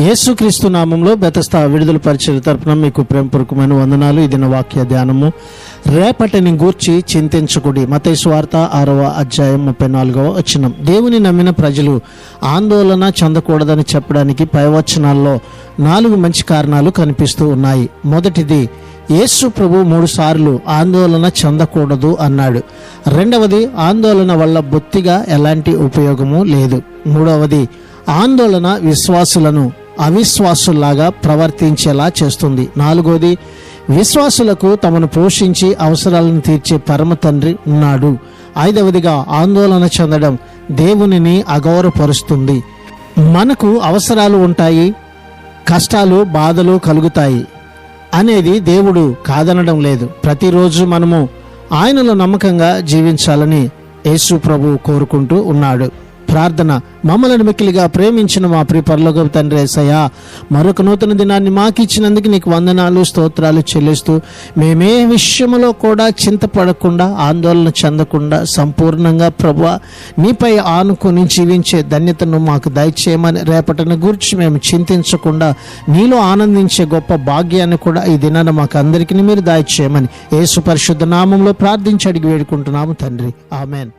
యేసుక్రీస్తు నామంలో బెతస్తా విడుదల పరిచయ తరపున మీకు ప్రేమపూర్వకమైన వందనాలు. ఇది నా వాక్య ధ్యానము. రేపటిని గూర్చి చింతించకుడి. మత్తయి సువార్త 6వ అధ్యాయం 34వ వచనం. దేవుని నమ్మిన ప్రజలు ఆందోళన చెందకూడదని చెప్పడానికి పై వచనాల్లో 4 మంచి కారణాలు కనిపిస్తూ ఉన్నాయి. మొదటిది, యేసు ప్రభు 3 సార్లు ఆందోళన చెందకూడదు అన్నాడు. రెండవది, ఆందోళన వల్ల బొత్తిగా ఎలాంటి ఉపయోగము లేదు. మూడవది, ఆందోళన విశ్వాసులను అవిశ్వాసుల్లాగా ప్రవర్తించేలా చేస్తుంది. నాలుగోది, విశ్వాసులకు తమను పోషించి అవసరాలను తీర్చే పరమ తండ్రి ఉన్నాడు. ఐదవదిగా, ఆందోళన చెందడం దేవునిని అగౌరవపరుస్తుంది. మనకు అవసరాలు ఉంటాయి, కష్టాలు బాధలు కలుగుతాయి అనేది దేవుడు కాదనడం లేదు. ప్రతిరోజు మనము ఆయనలో నమ్మకంగా జీవించాలని యేసు ప్రభు కోరుకుంటూ ఉన్నాడు. ప్రార్థన. మమ్మల్ని మిక్కిలిగా ప్రేమించిన మా ప్రియ పరలోకపు తండ్రి యేసయ్యా, మరొక నూతన దినాన్ని మాకు ఇచ్చినందుకు నీకు వందనాలు, స్తోత్రాలు చెల్లిస్తూ మేమే విషయంలో కూడా చింతపడకుండా, ఆందోళన చెందకుండా సంపూర్ణంగా ప్రభువా నీపై ఆనుకొని జీవించే ధన్యతను మాకు దయచేయమని, రేపటిని గురించి మేము చింతించకుండా నీలో ఆనందించే గొప్ప భాగ్యాన్ని కూడా ఈ దినాన్ని మాకు అందరికీ మీరు దయచేయమని యేసు పరిశుద్ధ నామంలో ప్రార్థించి అడిగి వేడుకుంటున్నాము తండ్రి. ఆమెన్.